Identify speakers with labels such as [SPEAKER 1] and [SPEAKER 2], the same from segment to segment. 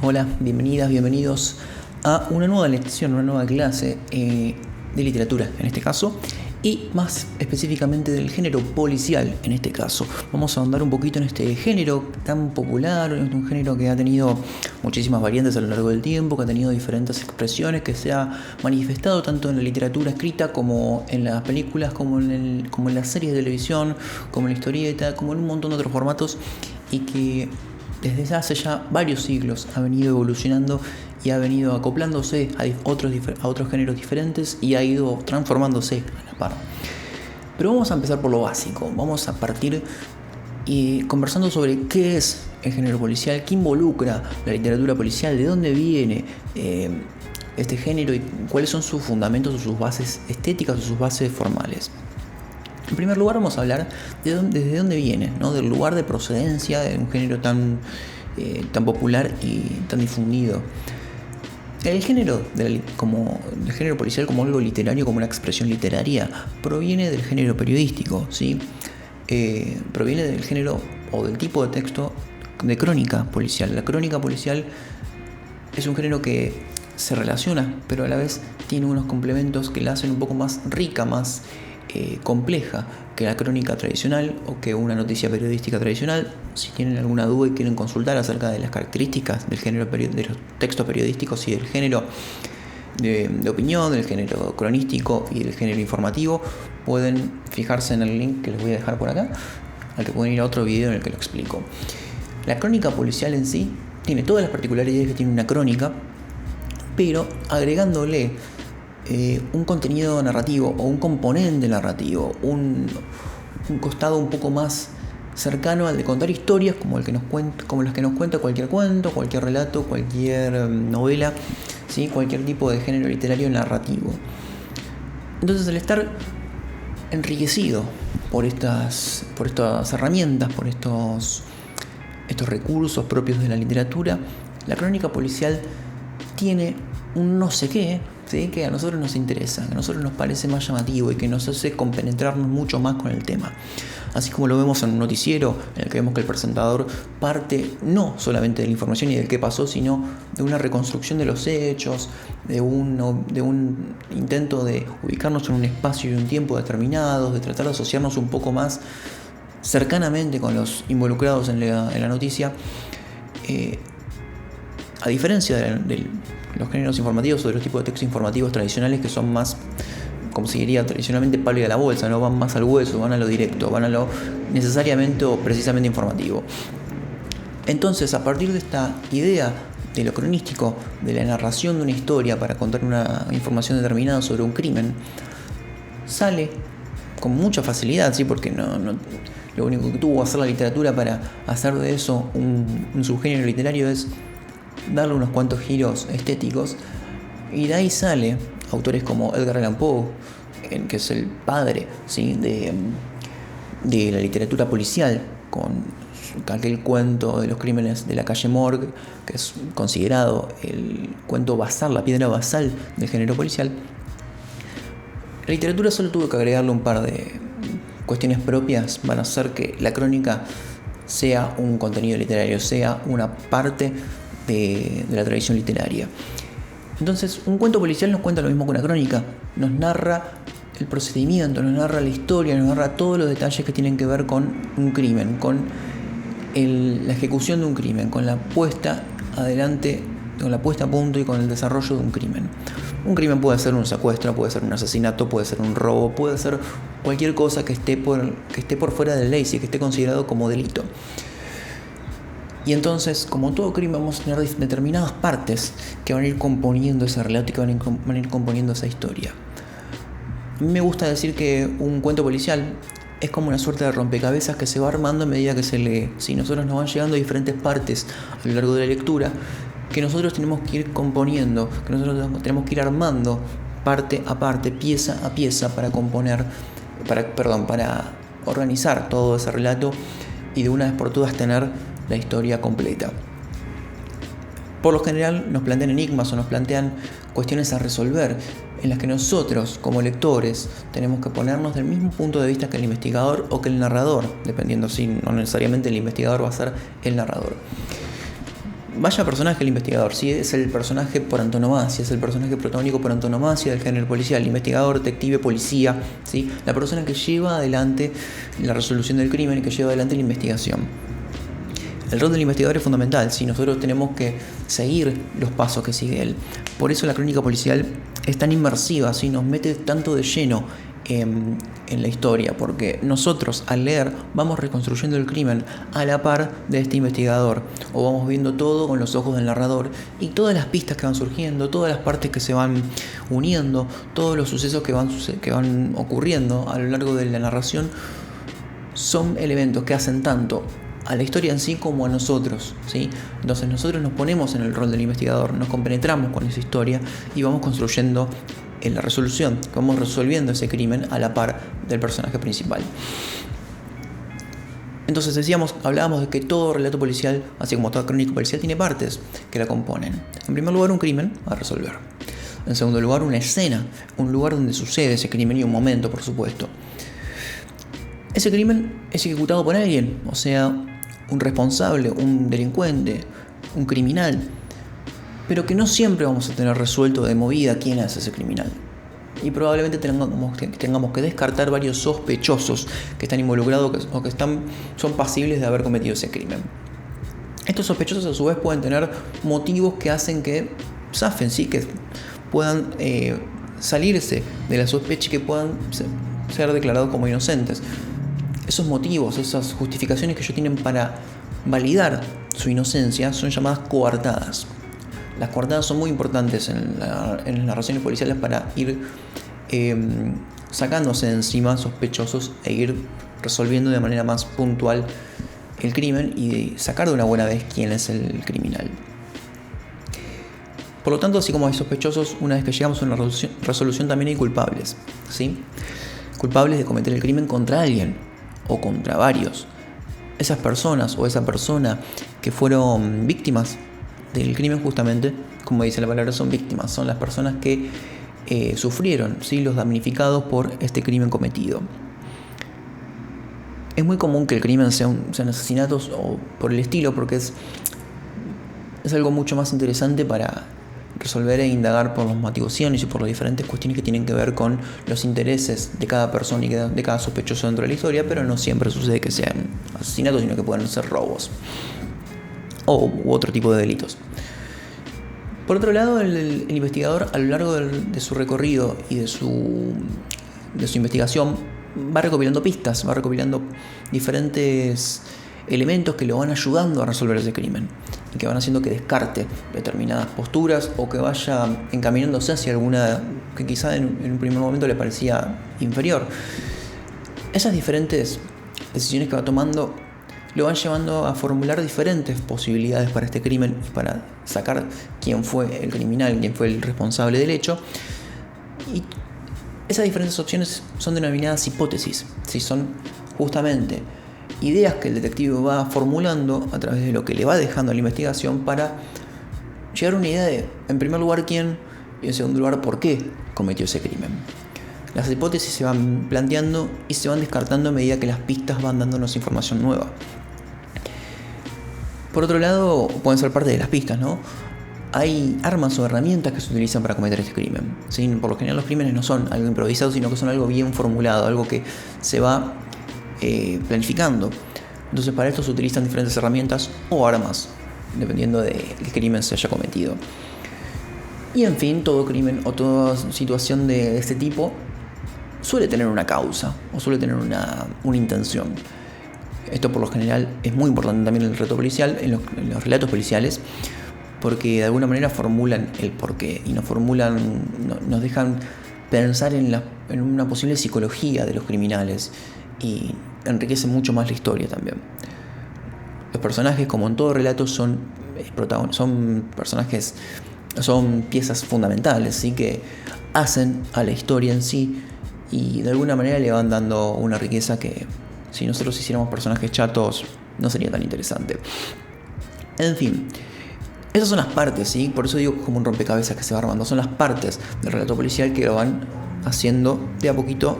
[SPEAKER 1] Hola, bienvenidas, bienvenidos a una nueva lección, una nueva clase de literatura en este caso, y más específicamente del género policial en este caso. Vamos a ahondar un poquito en este género tan popular, es un género que ha tenido muchísimas variantes a lo largo del tiempo, que ha tenido diferentes expresiones, que se ha manifestado tanto en la literatura escrita como en las películas, como en las series de televisión, como en la historieta, como en un montón de otros formatos, y que desde hace ya varios siglos ha venido evolucionando y ha venido acoplándose a otros géneros diferentes y ha ido transformándose a la par. Pero vamos a empezar por lo básico. Vamos a partir conversando sobre qué es el género policial, qué involucra la literatura policial, de dónde viene este género y cuáles son sus fundamentos o sus bases estéticas o sus bases formales. En primer lugar vamos a hablar desde dónde viene, ¿no? Del lugar de procedencia de un género tan popular y tan difundido. El género policial como algo literario, como una expresión literaria, proviene del género periodístico, ¿sí? Proviene del género o del tipo de texto de crónica policial. La crónica policial es un género que se relaciona, pero a la vez tiene unos complementos que la hacen un poco más rica, más compleja que la crónica tradicional o que una noticia periodística tradicional. Si tienen alguna duda y quieren consultar acerca de las características del género de los textos periodísticos y del género de opinión, del género cronístico y del género informativo, pueden fijarse en el link que les voy a dejar por acá, al que pueden ir a otro video en el que lo explico. La crónica policial en sí tiene todas las particularidades que tiene una crónica, pero agregándole un contenido narrativo o un componente narrativo, un costado un poco más cercano al de contar historias como las que nos cuenta cualquier cuento, cualquier relato, cualquier novela, ¿sí? Cualquier tipo de género literario narrativo. Entonces, al estar enriquecido por estas herramientas, por estos recursos propios de la literatura, la crónica policial tiene un no sé qué, ¿sí? Que a nosotros nos interesa, que a nosotros nos parece más llamativo y que nos hace compenetrarnos mucho más con el tema. Así como lo vemos en un noticiero, en el que vemos que el presentador parte no solamente de la información y del qué pasó, sino de una reconstrucción de los hechos, de un intento de ubicarnos en un espacio y un tiempo determinados, de tratar de asociarnos un poco más cercanamente con los involucrados en la noticia. A diferencia de los géneros informativos o de los tipos de textos informativos tradicionales, que son más, como se diría tradicionalmente, palo y a la bolsa, ¿no? Van más al hueso, van a lo directo, van a lo necesariamente o precisamente informativo. Entonces, a partir de esta idea de lo cronístico, de la narración de una historia para contar una información determinada sobre un crimen, sale con mucha facilidad, ¿sí? Porque no lo único que tuvo que hacer la literatura para hacer de eso un subgénero literario es darle unos cuantos giros estéticos, y de ahí sale autores como Edgar Allan Poe, que es el padre, ¿sí? de la literatura policial, con aquel cuento de los crímenes de la calle Morgue, que es considerado el cuento basal, la piedra basal del género policial. La literatura solo tuvo que agregarle un par de cuestiones propias para hacer que la crónica sea un contenido literario, sea una parte de la tradición literaria. Entonces, un cuento policial nos cuenta lo mismo que una crónica. Nos narra el procedimiento, nos narra la historia, nos narra todos los detalles que tienen que ver con un crimen, con la ejecución de un crimen, con la puesta adelante, con la puesta a punto y con el desarrollo de un crimen. Un crimen puede ser un secuestro, puede ser un asesinato, puede ser un robo, puede ser cualquier cosa que esté por fuera de la ley, que esté considerado como delito. Y entonces, como todo crimen, vamos a tener determinadas partes que van a ir componiendo ese relato y que van a ir componiendo esa historia. A mí me gusta decir que un cuento policial es como una suerte de rompecabezas que se va armando a medida que se lee. Si nosotros nos van llegando diferentes partes a lo largo de la lectura, que nosotros tenemos que ir componiendo, que nosotros tenemos que ir armando parte a parte, pieza a pieza, para organizar todo ese relato y de una vez por todas tener la historia completa. Por lo general nos plantean enigmas o nos plantean cuestiones a resolver, en las que nosotros como lectores tenemos que ponernos del mismo punto de vista que el investigador o que el narrador, dependiendo si no necesariamente el investigador va a ser el narrador. vaya personaje el investigador, ¿sí? Es el personaje por antonomasia, es el personaje protagónico por antonomasia del género policial, el investigador, detective, policía, ¿sí? La persona que lleva adelante la resolución del crimen y que lleva adelante la investigación. El rol del investigador es fundamental, ¿sí? Nosotros tenemos que seguir los pasos que sigue él. Por eso la crónica policial es tan inmersiva, ¿sí? Nos mete tanto de lleno en la historia, porque nosotros al leer vamos reconstruyendo el crimen a la par de este investigador, o vamos viendo todo con los ojos del narrador, y todas las pistas que van surgiendo, todas las partes que se van uniendo, todos los sucesos que van ocurriendo a lo largo de la narración, son elementos que hacen tanto a la historia en sí como a nosotros, ¿sí? Entonces nosotros nos ponemos en el rol del investigador, nos compenetramos con esa historia y vamos construyendo en la resolución, vamos resolviendo ese crimen a la par del personaje principal. Entonces hablábamos de que todo relato policial, así como toda crónica policial, tiene partes que la componen. En primer lugar, un crimen a resolver. En segundo lugar, una escena, un lugar donde sucede ese crimen y un momento, por supuesto. Ese crimen es ejecutado por alguien, o sea, un responsable, un delincuente, un criminal, pero que no siempre vamos a tener resuelto de movida quién es ese criminal. Y probablemente tengamos que descartar varios sospechosos que están involucrados o que son pasibles de haber cometido ese crimen. Estos sospechosos a su vez pueden tener motivos que hacen que zafen, ¿sí? Que puedan salirse de la sospecha y que puedan ser declarados como inocentes. Esos motivos, esas justificaciones que ellos tienen para validar su inocencia son llamadas coartadas. Las coartadas son muy importantes en las narraciones policiales para ir sacándose de encima sospechosos e ir resolviendo de manera más puntual el crimen y sacar de una buena vez quién es el criminal. Por lo tanto, así como hay sospechosos, una vez que llegamos a una resolución también hay culpables, ¿sí? Culpables de cometer el crimen contra alguien o contra varios. Esas personas o esa persona que fueron víctimas del crimen, justamente, como dice la palabra, son víctimas, son las personas que sufrieron, ¿sí? Los damnificados por este crimen cometido. Es muy común que el crimen sean asesinatos o por el estilo, porque es algo mucho más interesante para resolver e indagar por los motivaciones y por las diferentes cuestiones que tienen que ver con los intereses de cada persona y de cada sospechoso dentro de la historia, pero no siempre sucede que sean asesinatos, sino que pueden ser robos u otro tipo de delitos. Por otro lado, el investigador, a lo largo de su recorrido y de su investigación, va recopilando pistas, va recopilando diferentes elementos que lo van ayudando a resolver ese crimen y que van haciendo que descarte determinadas posturas o que vaya encaminándose hacia alguna que quizá en un primer momento le parecía inferior. Esas diferentes decisiones que va tomando lo van llevando a formular diferentes posibilidades para este crimen y para sacar quién fue el criminal, quién fue el responsable del hecho. Y esas diferentes opciones son denominadas hipótesis, ¿sí? Son justamente ideas que el detective va formulando a través de lo que le va dejando a la investigación para llegar a una idea de, en primer lugar, quién y en segundo lugar, por qué cometió ese crimen. Las hipótesis se van planteando y se van descartando a medida que las pistas van dándonos información nueva. Por otro lado, pueden ser parte de las pistas, ¿no? Hay armas o herramientas que se utilizan para cometer este crimen, ¿sí? Por lo general los crímenes no son algo improvisado, sino que son algo bien formulado, algo que se va planificando. Entonces para esto se utilizan diferentes herramientas o armas, dependiendo de qué crimen se haya cometido. Y en fin, todo crimen o toda situación de este tipo suele tener una causa o suele tener una intención. Esto por lo general es muy importante también en el relato policial, en los relatos policiales, porque de alguna manera formulan el porqué y nos dejan pensar en una posible psicología de los criminales y enriquece mucho más la historia también. Los personajes, como en todo relato, son personajes, son piezas fundamentales, ¿sí? Que hacen a la historia en sí y de alguna manera le van dando una riqueza que si nosotros hiciéramos personajes chatos no sería tan interesante. En fin, esas son las partes, ¿sí? Por eso digo como un rompecabezas que se va armando. Son las partes del relato policial que lo van haciendo de a poquito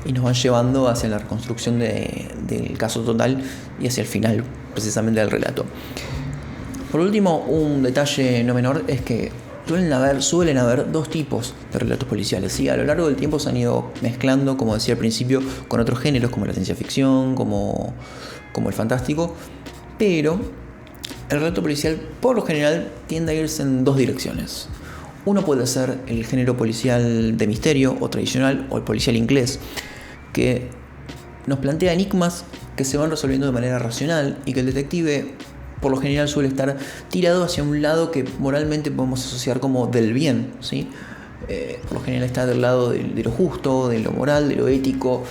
[SPEAKER 1] y nos van llevando hacia la reconstrucción del caso total y hacia el final precisamente del relato. Por último, un detalle no menor es que suelen haber dos tipos de relatos policiales, ¿sí? A lo largo del tiempo se han ido mezclando, como decía al principio, con otros géneros como la ciencia ficción, como el fantástico, pero el relato policial por lo general tiende a irse en dos direcciones. Uno puede ser el género policial de misterio o tradicional, o el policial inglés, que nos plantea enigmas que se van resolviendo de manera racional y que el detective por lo general suele estar tirado hacia un lado que moralmente podemos asociar como del bien, ¿sí? Por lo general está del lado de lo justo, de lo moral, de lo ético,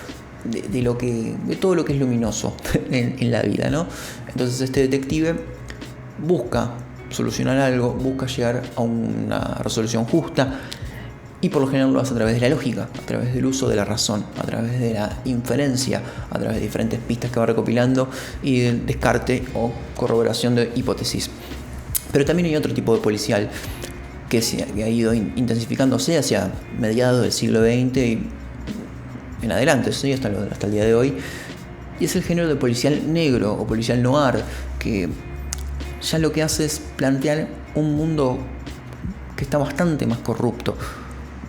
[SPEAKER 1] de todo lo que es luminoso en la vida, ¿no? Entonces este detective busca solucionar algo, busca llegar a una resolución justa, y por lo general lo hace a través de la lógica, a través del uso de la razón, a través de la inferencia, a través de diferentes pistas que va recopilando y del descarte o corroboración de hipótesis. Pero también hay otro tipo de policial que ha ido intensificándose hacia mediados del siglo XX y en adelante, ¿sí? hasta el día de hoy, y es el género de policial negro o policial noir, que ya lo que hace es plantear un mundo que está bastante más corrupto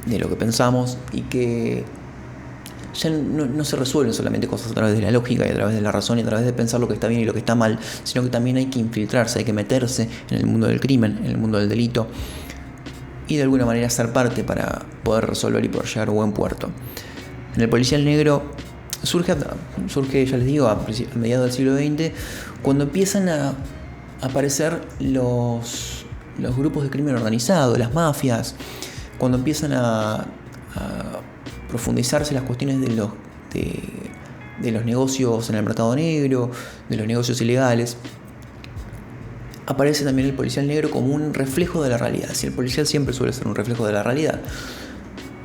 [SPEAKER 1] de lo que pensamos y que ya no se resuelven solamente cosas a través de la lógica y a través de la razón y a través de pensar lo que está bien y lo que está mal, sino que también hay que infiltrarse, hay que meterse en el mundo del crimen, en el mundo del delito y de alguna manera ser parte para poder resolver y poder llegar a buen puerto. En el policial negro surge, ya les digo, a mediados del siglo XX, cuando empiezan a aparecer los grupos de crimen organizado, las mafias, cuando empiezan a profundizarse las cuestiones de los negocios en el mercado negro, de los negocios ilegales, aparece también el policial negro como un reflejo de la realidad. Si el policial siempre suele ser un reflejo de la realidad,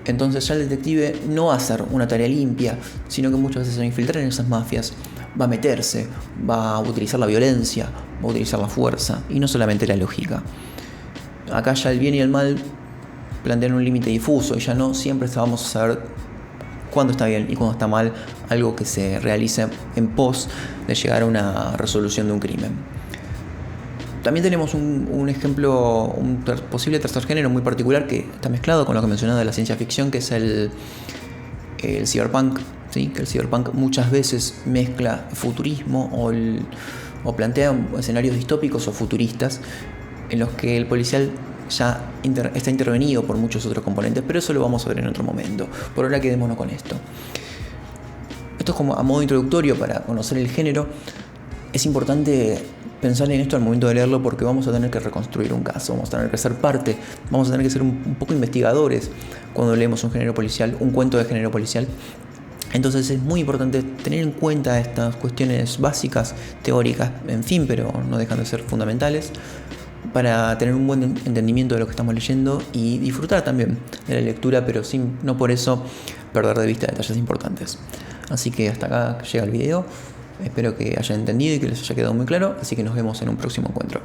[SPEAKER 1] entonces ya el detective no va a hacer una tarea limpia, sino que muchas veces se va a infiltrar en esas mafias, va a meterse, va a utilizar la violencia, va a utilizar la fuerza y no solamente la lógica. Acá ya el bien y el mal plantean un límite difuso y ya no siempre vamos a saber cuándo está bien y cuándo está mal algo que se realice en pos de llegar a una resolución de un crimen. También tenemos un ejemplo, un posible tercer género muy particular que está mezclado con lo que mencionaba de la ciencia ficción, que es el cyberpunk, ¿sí? Que el cyberpunk muchas veces mezcla futurismo o plantea escenarios distópicos o futuristas en los que el policial ya está intervenido por muchos otros componentes, pero eso lo vamos a ver en otro momento. Por ahora quedémonos con esto. Esto es como a modo introductorio para conocer el género. Es importante pensar en esto al momento de leerlo porque vamos a tener que reconstruir un caso, vamos a tener que ser parte, vamos a tener que ser un poco investigadores cuando leemos un género policial, un cuento de género policial. Entonces es muy importante tener en cuenta estas cuestiones básicas, teóricas, en fin, pero no dejan de ser fundamentales, para tener un buen entendimiento de lo que estamos leyendo y disfrutar también de la lectura, pero no por eso perder de vista detalles importantes. Así que hasta acá llega el video, espero que hayan entendido y que les haya quedado muy claro, así que nos vemos en un próximo encuentro.